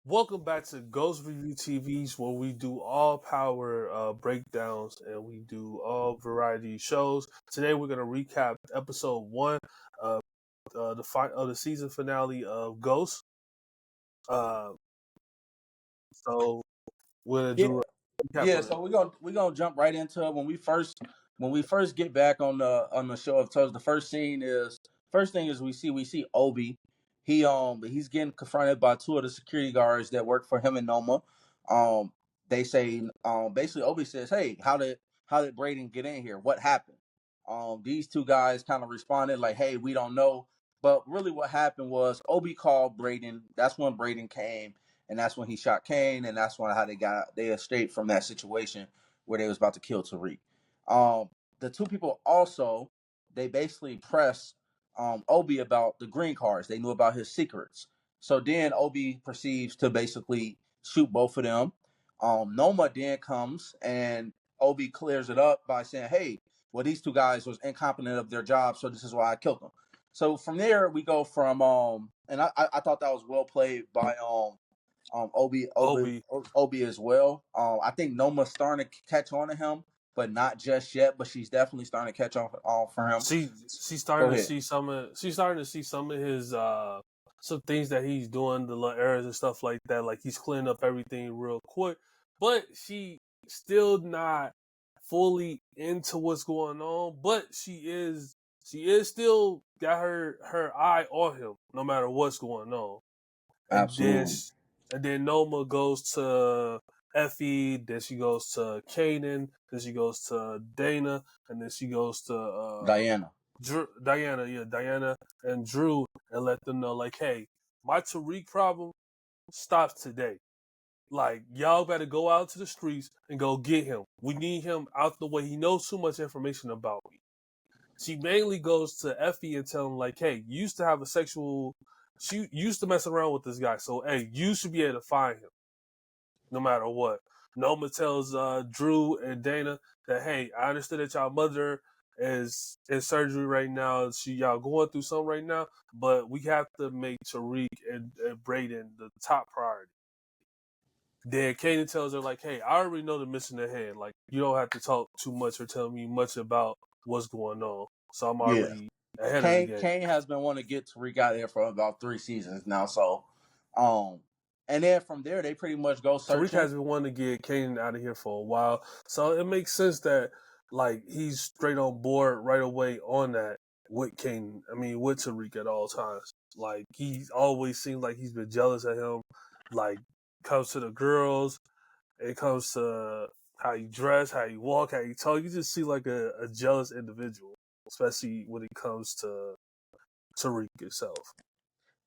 Welcome back to Ghost Review TVs, where we do all power breakdowns and we do all variety shows. Today, we're going to recap episode one of the season finale of Ghost. Uh, so we're gonna Yeah, do a recap yeah. on it. So we're gonna jump right into it. When we first get back on the show of Tubbs, the first thing is we see Obi. He's getting confronted by two of the security guards that work for him and Noma. Um they say basically Obi says, "Hey, how did Brayden get in here? What happened?" These two guys kind of responded like, "Hey, we don't know." But really what happened was Obi called Brayden. That's when Brayden came, and that's when he shot Cane, and that's when how they escaped from that situation where they was about to kill Tariq. The two people also they basically pressed Obi about the green cards. They knew about his secrets. So then Obi proceeds to basically shoot both of them. Noma then comes and Obi clears it up by saying, "Hey, well these two guys was incompetent of their job, so this is why I killed them." So from there we go from and I thought that was well played by Obi Obi Obi, Obi as well. I think Noma's starting to catch on to him, but not just yet. But she's definitely starting to catch on for him. she's Go starting to ahead. see some of his some things that he's doing, the little errors and stuff like that. Like he's cleaning up everything real quick, but she still not fully into what's going on. But she is still got her eye on him, no matter what's going on. And then Absolutely, Noma goes to Effie, then she goes to Kanan, then she goes to Dana, and then she goes to Diana. Diana and Dru, and let them know like, hey, my Tariq problem stops today. Like y'all better go out to the streets and go get him. We need him out the way. He knows too much information about me. She mainly goes to Effie and tell him like, hey, you used to have a sexual. She used to mess around with this guy, so hey, you should be able to find him no matter what. Noma tells Dru and Dana that hey, I understand that y'all mother is in surgery right now. Y'all going through something right now, but we have to make Tariq and Brayden the top priority. Then Kanan tells her like, hey, I already know the mission at hand. Like you don't have to talk too much or tell me much about what's going on. So I'm Yeah, already ahead of the Kane game. Kane has been wanting to get Tariq out there for about 3 seasons now. So, um, and then from there they pretty much go Tariq searching. has been wanting to get Kanan out of here for a while, so it makes sense that like he's straight on board right away on that with Kanan. I mean, with Tariq at all times. Like he always seems like he's been jealous of him. Like comes to the girls, it comes to how you dress, how you walk, how you talk. You just see like a jealous individual, especially when it comes to Tariq itself.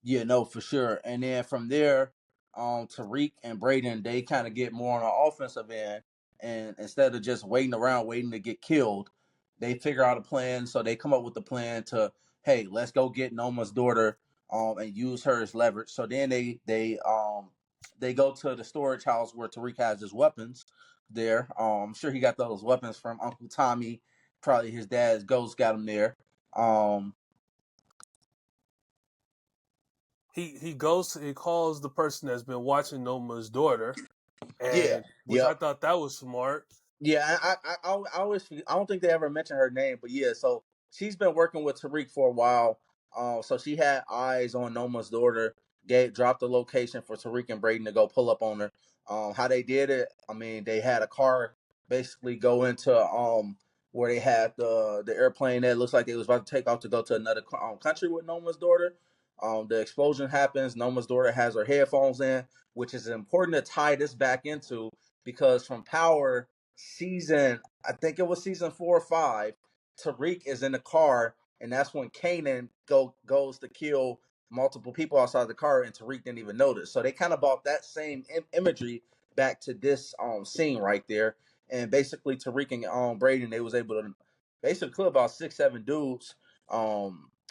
Yeah, no, for sure. And then from there, Tariq and Brayden, they kind of get more on the offensive end, and instead of just waiting around waiting to get killed, they figure out a plan. So they come up with the plan to, hey, let's go get Noma's daughter, and use her as leverage. So then they go to the storage house where Tariq has his weapons. There, I'm sure he got those weapons from Uncle Tommy. Probably his dad's ghost got him there. Um, He calls the person that's been watching Noma's daughter, yeah, and which I yep. thought that was smart. Yeah, I always I don't think they ever mention her name, but yeah, so she's been working with Tariq for a while. So she had eyes on Noma's daughter. Dropped the location for Tariq and Brayden to go pull up on her. How they did it? I mean, they had a car basically go into where they had the airplane that looks like they was about to take off to go to another country with Noma's daughter. The explosion happens. Noma's daughter has her headphones in, which is important to tie this back into because from Power season, I think it was season 4 or 5, Tariq is in the car, and that's when Kanan goes to kill multiple people outside the car, and Tariq didn't even notice. So they kind of brought that same imagery back to this scene right there, and basically Tariq and Brayden, they was able to basically kill about 6 7 dudes.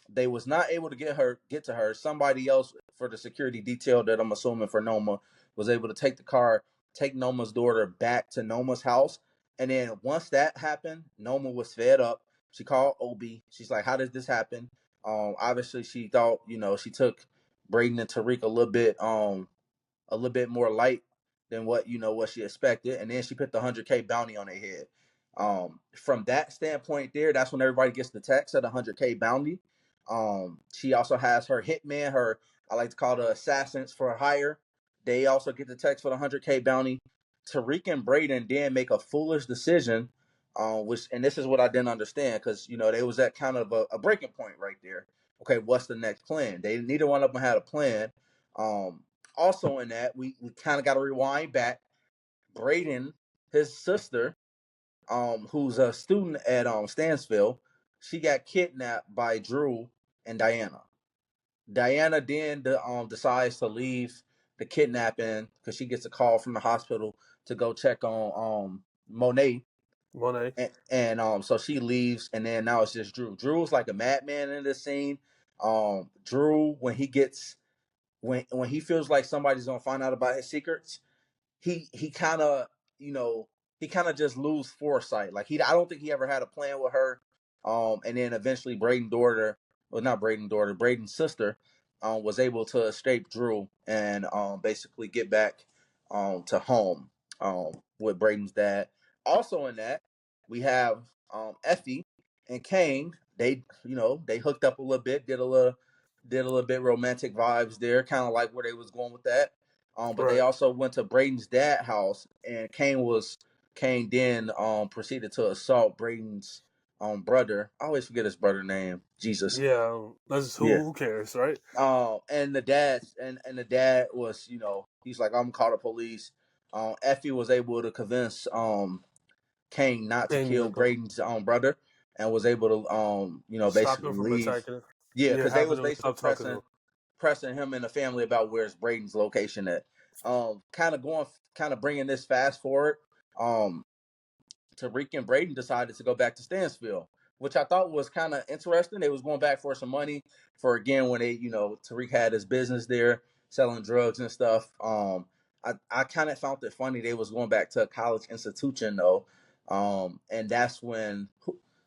They was not able to get to her. Somebody else for the security detail that I'm assuming for Noma was able to take the car, take Noma's daughter back to Noma's house. And then once that happened, Noma was fed up. She called Obi. She's like, "How did this happen?" Obviously, she thought, she took Brayden and Tariq a little bit a little bit more light than what she expected, and then she put the 100K bounty on their head. From that standpoint, that's when everybody gets the text of the 100K bounty. She also has her hitman, her I like to call the assassins for hire. They also get the text for the 100K bounty. Tariq and Brayden then make a foolish decision, which and this is what I didn't understand because they was at kind of a breaking point right there. Okay, what's the next plan? They neither one of them had a plan. Also in that, we kind of got to rewind back. Brayden, his sister, who's a student at Stansfield, she got kidnapped by Dru and Diana. Diana then decides to leave the kidnapping because she gets a call from the hospital to go check on Monet. Monet. And so she leaves, and then now it's just Dru. Dru's like a madman in this scene. Dru, when he feels like somebody's gonna find out about his secrets, he kind of he kind of just lose foresight. Like I don't think he ever had a plan with her. And then eventually Braden's sister, was able to escape Dru and basically get back to home with Braden's dad. Also in that we have Effie and Cane. They hooked up a little bit, did a little bit romantic vibes there, kind of like where they was going with that. But they Right. also went to Braden's dad's house, and Cane then proceeded to assault Braden's brother. I always forget his brother name. Jesus. Yeah. That's Yeah. who cares, right? And the dad was, he's like, I'm gonna call the police. Effie was able to convince Cane not to King kill to go Braden's brother, and was able to stop him basically from leave. attacking him. Yeah, Yeah, because they having was him basically stop talking to him. pressing him and the family about where's Braden's location at. Kind of bringing this fast forward. Um, Tariq and Brayden decided to go back to Stansfield, which I thought was kind of interesting. They was going back for some money for again when Tariq had his business there selling drugs and stuff. I kind of found it funny they was going back to a college institution though, and that's when.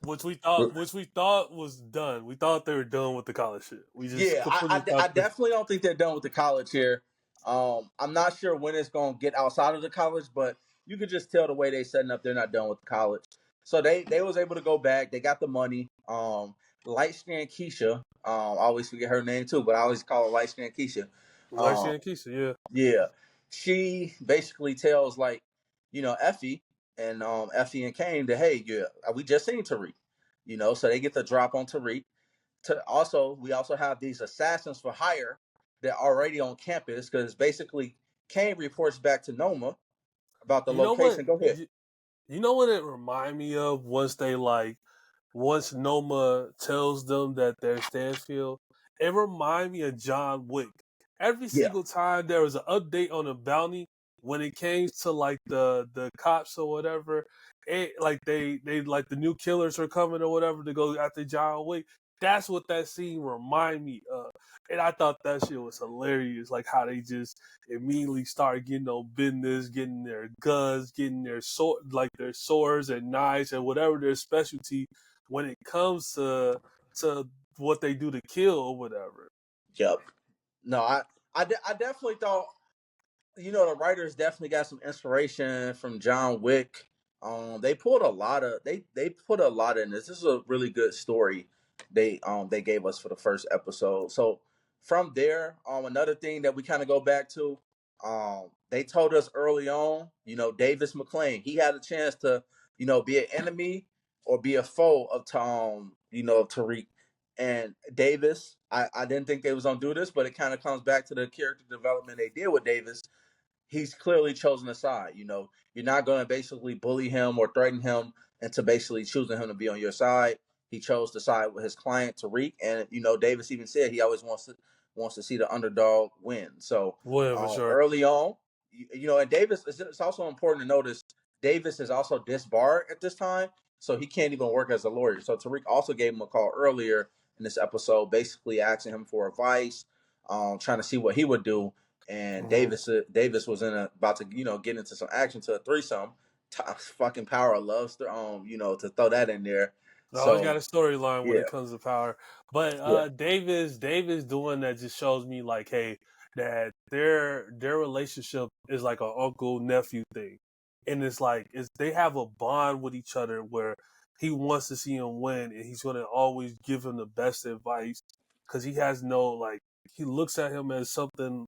Which we thought was done. We thought they were done with the college shit. We just Yeah, completely thought I definitely don't think they're done with the college here. I'm not sure when it's going to get outside of the college, but you could just tell the way they setting up, they're not done with the college. So they was able to go back. They got the money. Light skinned Keisha. I always forget her name too, but I always call her light skinned Keisha. Lexi Um, and Keisha, yeah. yeah, she basically tells Effie Effie and Cane that hey, yeah, we just seen Tariq. So they get the drop on Tariq. We also have these assassins for hire that are already on campus because basically Kane reports back to Noma about the You know what? location. Go ahead. You know what it remind me of once Noma tells them that they're Stansfield, it remind me of John Wick. Every Yeah, single time there was an update on a bounty, when it came to like the cops or whatever, like they like the new killers are coming or whatever to go after John Wick. That's what that scene remind me of, and I thought that shit was hilarious. Like how they just immediately start getting on business, getting their guns, getting their their swords and knives and whatever their specialty when it comes to what they do to kill or whatever. yep. No, I definitely thought the writers definitely got some inspiration from John Wick. They pulled a lot of they put a lot in this. This is a really good story they gave us for the first episode. So from there, another thing that we kind of go back to, they told us early on, Davis McLean, he had a chance to, be an enemy or be a foe of Tom, Tariq and Davis. I didn't think they was gonna do this, but it kind of comes back to the character development they did with Davis. He's clearly chosen a side. You're not going to basically bully him or threaten him into basically choosing him to be on your side. He chose to side with his client Tariq, and Davis even said he always wants to see the underdog win. So Well, for sure. early on, and Davis. It's also important to notice Davis is also disbarred at this time, so he can't even work as a lawyer. So Tariq also gave him a call earlier in this episode, basically asking him for advice, trying to see what he would do, and Mm-hmm. Davis was about to get into some action to a threesome. Fucking Power loves to to throw that in there. I always got So a storyline when yeah, it comes to power, but yeah, Davis doing that just shows me like, hey, that their relationship is like an uncle nephew thing, and it's like they have a bond with each other where he wants to see him win, and he's gonna always give him the best advice because he has no like he looks at him as something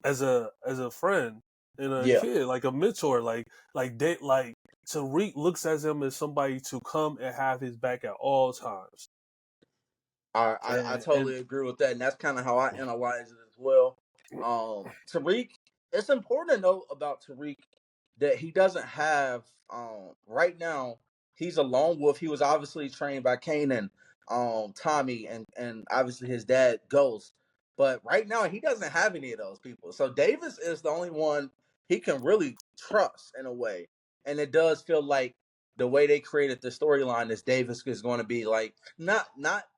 as a friend and a Yeah. kid, like a mentor, like Tariq looks at him as somebody to come and have his back at all times. I And totally agree with that, and that's kind of how I analyze it as well. Tariq, it's important to note about Tariq that he doesn't have right now. He's a lone wolf. He was obviously trained by Cane and Tommy, and obviously his dad Ghost. But right now he doesn't have any of those people. So Davis is the only one he can really trust in a way, and it does feel like the way they created the storyline is Davis is going to be like not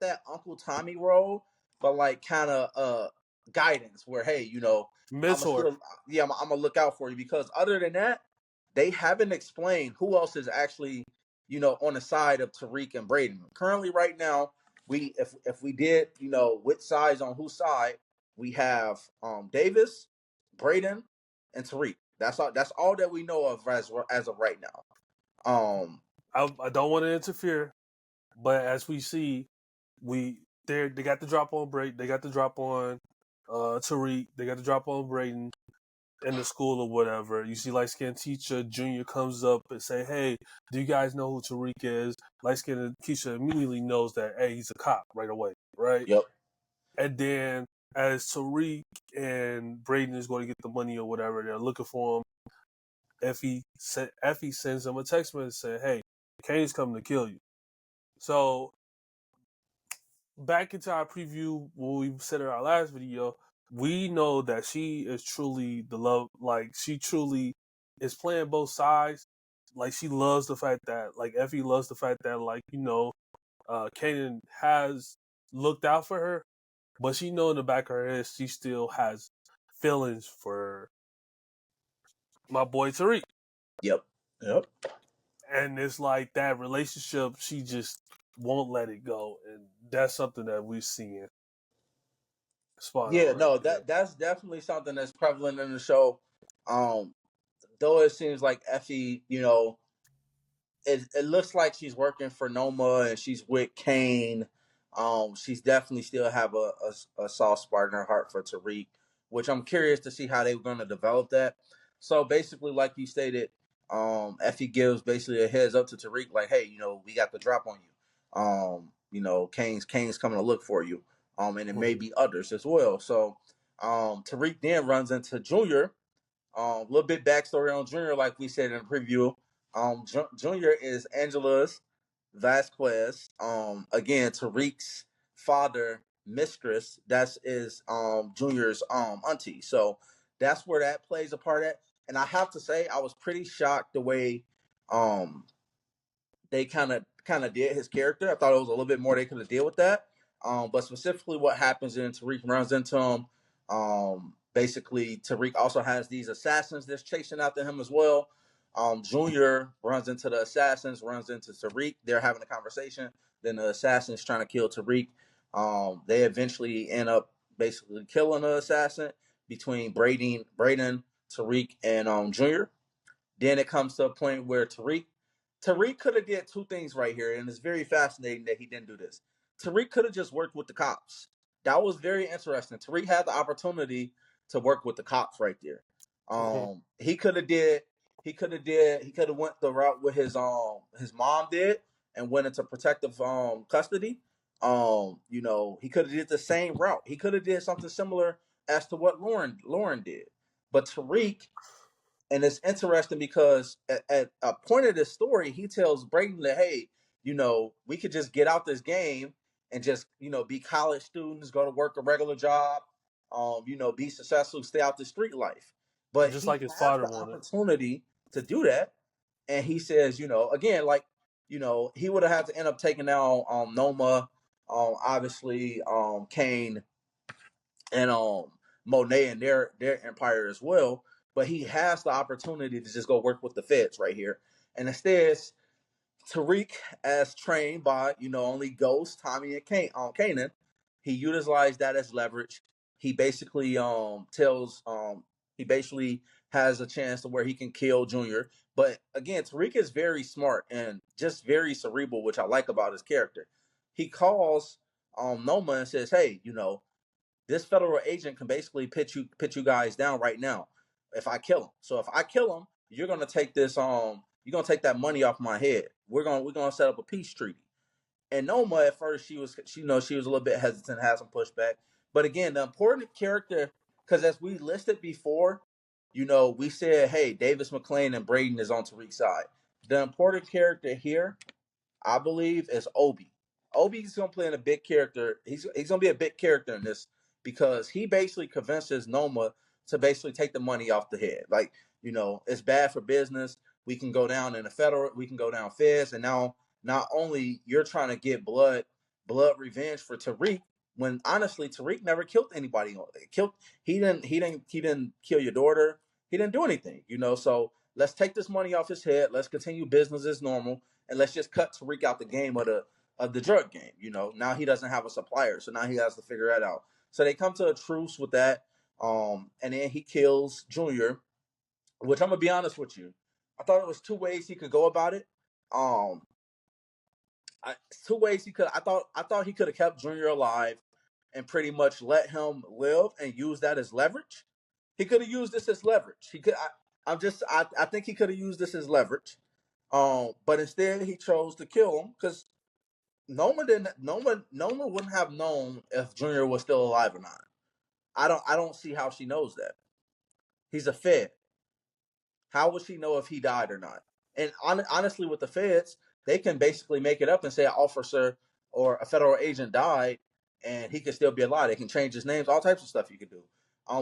that Uncle Tommy role, but like kind of guidance where hey, I'm mentor. still I'm gonna look out for you because other than that, they haven't explained who else is actually on the side of Tariq and Brayden. Currently, right now, we if we did which sides on whose side, we have Davis, Brayden, and Tariq. That's all that we know of as of right now. I don't want to interfere, but as we see, they got the drop on break. They got the drop on Tariq. They got the drop on Brayden in the school or whatever. You see light skinned teacher Junior comes up and say, "Hey, do you guys know who Tariq is?" Light skinned teacher immediately knows that hey, he's a cop right away, right? Yep. And then as Tariq and Brayden is going to get the money or whatever, they're looking for him. Effie sends him a text message saying, "Hey, Kane's coming to kill you." So back into our preview when we said in our last video, we know that she is truly the love. Like she truly is playing both sides. Like she loves the fact that like Effie loves the fact that like Kanan has looked out for her, but she know in the back of her head she still has feelings for my boy Tariq. Yep. Yep. And it's like that relationship, she just won't let it go, and that's something that we're seeing. Spot Yeah, on right no, there. that's definitely something that's prevalent in the show. Um, though it seems like Effie, it looks like she's working for Noma and she's with Cane. She's definitely still have a soft spot in her heart for Tariq, which I'm curious to see how they're going to develop that. So basically, like you stated, Effie gives basically a heads up to Tariq, like, hey, we got the drop on you. Kane's coming to look for you. And it may be others as well. So Tariq then runs into Junior. A little bit backstory on Junior, like we said in the preview. Junior is Angela's Vasquez. Again, Tariq's father, mistress. That's is Junior's auntie. So that's where that plays a part at. And I have to say, I was pretty shocked the way um they kind of did his character. I thought it was a little bit more they could have did with that. But specifically, what happens in Tariq runs into him. Basically, Tariq also has these assassins that's chasing after him as well. Junior runs into the assassins, runs into Tariq. They're having a conversation. Then the assassins trying to kill Tariq. They eventually end up basically killing the assassin between Brayden, Tariq, and Junior. Then it comes to a point where Tariq could have did two things right here, and it's very fascinating that he didn't do this. Tariq could have just worked with the cops. That was very interesting. Tariq had the opportunity to work with the cops right there. He could have did he could have went the route with his mom did and went into protective custody. He could have did the same route. He could have did something similar as to what Lauren did. But Tariq, and it's interesting because at a point of this story, he tells Brayden that, hey, we could just get out this game and just, be college students, go to work a regular job, be successful, stay out the street life. But Just he like his has father the wanted. opportunity to do that. And he says, again, like, he would have had to end up taking down Noma, obviously, Cane, and Monet and their empire as well. But he has the opportunity to just go work with the feds right here. And instead, Tariq, as trained by only Ghost, Tommy, and Cane, Kanan, he utilized that as leverage. he basically tells he basically has a chance to where he can kill Junior. But again, Tariq is very smart and just very cerebral, which I like about his character. He calls Noma and says, "Hey, this federal agent can basically put you guys down right now if I kill him. So if I kill him, you're gonna take this you're gonna take that money off my head. We're gonna set up a peace treaty." And Noma at first she was a little bit hesitant, had some pushback. But again, the important character, because as we listed before, we said, hey, Davis McLean and Brayden is on Tariq's side. The important character here, I believe, is Obi. Obi's gonna play in a big character. He's gonna be a big character in this because he basically convinces Noma to basically take the money off the head. Like, it's bad for business. We can go down in the federal, we can go down feds, and now not only you're trying to get blood revenge for Tariq, when honestly Tariq never killed anybody. He didn't kill your daughter. He didn't do anything. So let's take this money off his head. Let's continue business as normal and let's just cut Tariq out the game of the drug game. Now he doesn't have a supplier, so now he has to figure that out. So they come to a truce with that, and then he kills Junior. Which I'm gonna be honest with you, I thought it was two ways he could go about it. Um, Two ways he could. I thought he could have kept Junior alive and pretty much let him live and use that as leverage. He could have used this as leverage. He could. I think he could have used this as leverage. But instead he chose to kill him because Noma wouldn't have known if Junior was still alive or not. I don't see how she knows that. He's a Fed. How would she know if he died or not? And honestly, with the feds, they can basically make it up and say an officer or a federal agent died and he could still be alive. They can change his names, all types of stuff you could do.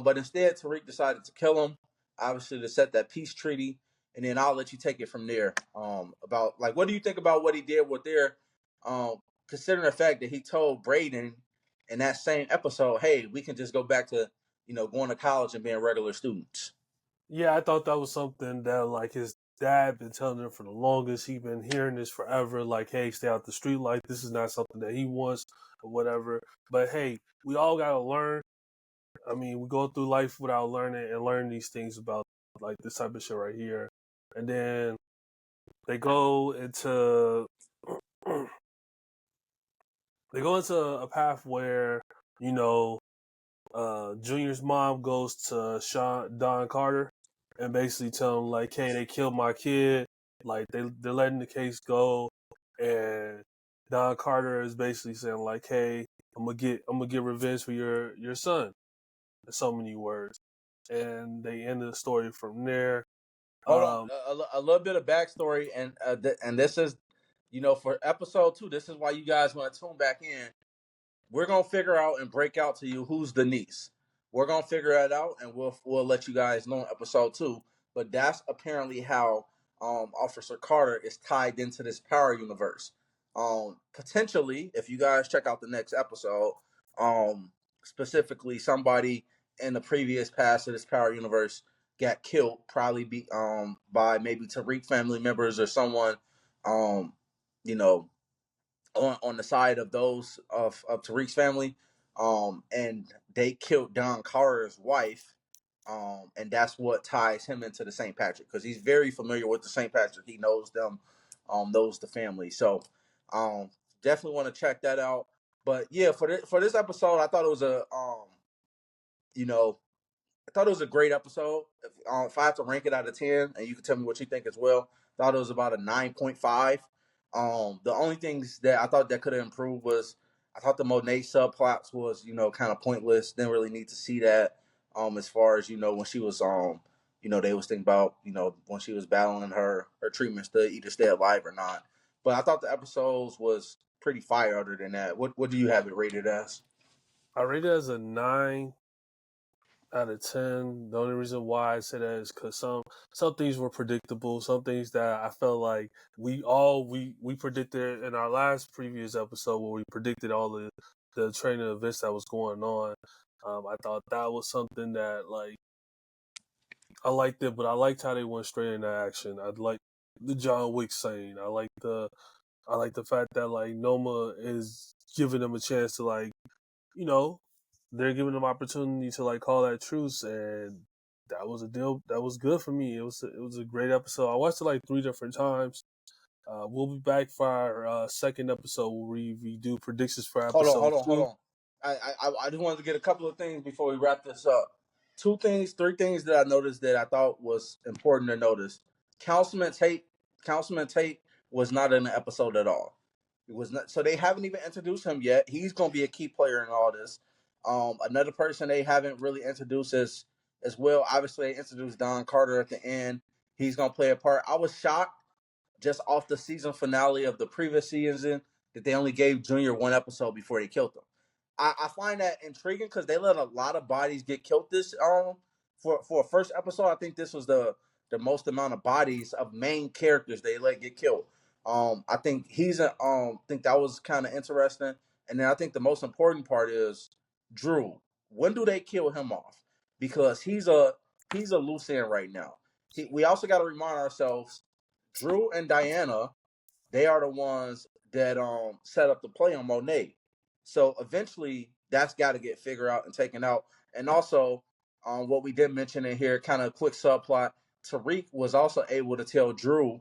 But instead, Tariq decided to kill him, obviously to set that peace treaty. And then I'll let you take it from there. About like, what do you think about what he did with there? Considering the fact that he told Brayden in that same episode, "Hey, we can just go back to going to college and being regular students." Yeah, I thought that was something that like his dad been telling him for the longest. He been hearing this forever. Like, hey, stay out the street. Like, this is not something that he wants or whatever. But hey, we all gotta learn. I mean, we go through life without learning and learn these things about like this type of shit right here. And then they go into they go into a path where you know Junior's mom goes to Don Carter and basically tell him like, "Hey, they killed my kid." Like they're letting the case go, and Don Carter is basically saying like, "Hey, I'm gonna get revenge for your son." In so many words, and they end the story from there. Hold on, Um, a little bit of backstory, and this is, for episode 2. This is why you guys want to tune back in. We're gonna figure out and break out to you who's the niece. We're gonna figure that out, and we'll let you guys know in episode 2. But that's apparently how Officer Carter is tied into this power universe. Potentially, if you guys check out the next episode, specifically somebody in the previous past of this power universe got killed, probably by maybe Tariq family members or someone, you know on the side of those of Tariq's family, and they killed Don Carter's wife, and that's what ties him into the St. Patrick because he's very familiar with the St. Patrick. He knows them, knows the family. So, um, definitely want to check that out. But yeah, for this episode, I thought it was you know, I thought it was a great episode. If I have to rank it out of 10, and you can tell me what you think as well, thought it was about a 9.5. The only things that I thought that could have improved was I thought the Monet subplots was kind of pointless. Didn't really need to see that. As far as when she was they was thinking about when she was battling her treatments to either stay alive or not. But I thought the episodes was pretty fire. Other than that, what do you have it rated as? I rate it as a 9 out of 10. The only reason why I say that is because some things were predictable. Some things that I felt like we predicted in our last previous episode where we predicted all the training events that was going on. I thought that was something that like I liked it, but I liked how they went straight into action. I like the John Wick scene. I like the fact that like Noma is giving them a chance to like you know they're giving them opportunity to like call that truce, and that was a deal that was good for me. It was a great episode. I watched it like 3 different times. We'll be back for our second episode where we do predictions for episode Hold 2. on. I just wanted to get a couple of things before we wrap this up. Three things that I noticed that I thought was important to notice. Councilman Tate, Councilman Tate was not in the episode at all. It was not, so they haven't even introduced him yet. He's going to be a key player in all this. Another person they haven't really introduced as well. Obviously, they introduced Don Carter at the end. He's going to play a part. I was shocked just off the season finale of the previous season that they only gave Junior one episode before they killed him. I find that intriguing because they let a lot of bodies get killed this for a first episode. I think this was the most amount of bodies of main characters they let get killed. I think think that was kind of interesting. And then I think the most important part is Dru. When do they kill him off? Because he's a loose end right now. We also got to remind ourselves Dru and Diana, they are the ones that set up the play on Monet. So eventually that's got to get figured out and taken out. And also, what we did mention in here, kind of quick subplot, Tariq was also able to tell Dru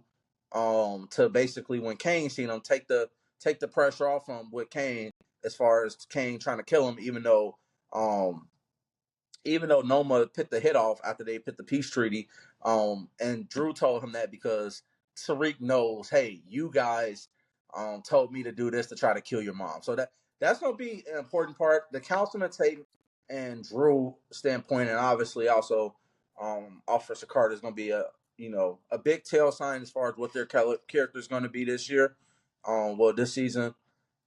to basically when Cane seen him take the pressure off him with Cane as far as Cane trying to kill him, um even though Noma put the hit off after they put the peace treaty, and Dru told him that because Tariq knows, hey, you guys told me to do this to try to kill your mom. So that's going to be an important part. The Councilman Tate and Dru standpoint, and obviously also Officer Carter is going to be a big tail sign as far as what their character is going to be this year, this season.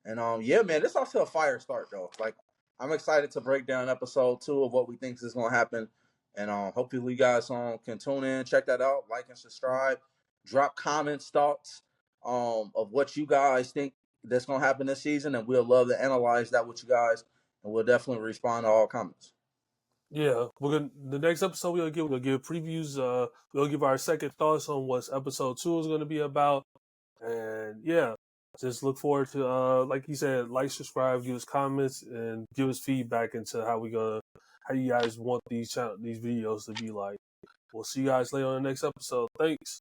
And yeah, man, this also a fire start though. Like I'm excited to break down episode 2 of what we think is going to happen, and hopefully you guys can tune in, check that out, like and subscribe, drop comments, thoughts of what you guys think that's going to happen this season, and we'll love to analyze that with you guys, and we'll definitely respond to all comments. Yeah, the next episode we're gonna give previews. We'll give our second thoughts on what episode 2 is gonna be about, and yeah, just look forward to like you said, like, subscribe, give us comments, and give us feedback into how you guys want these videos to be like. We'll see you guys later on the next episode. Thanks.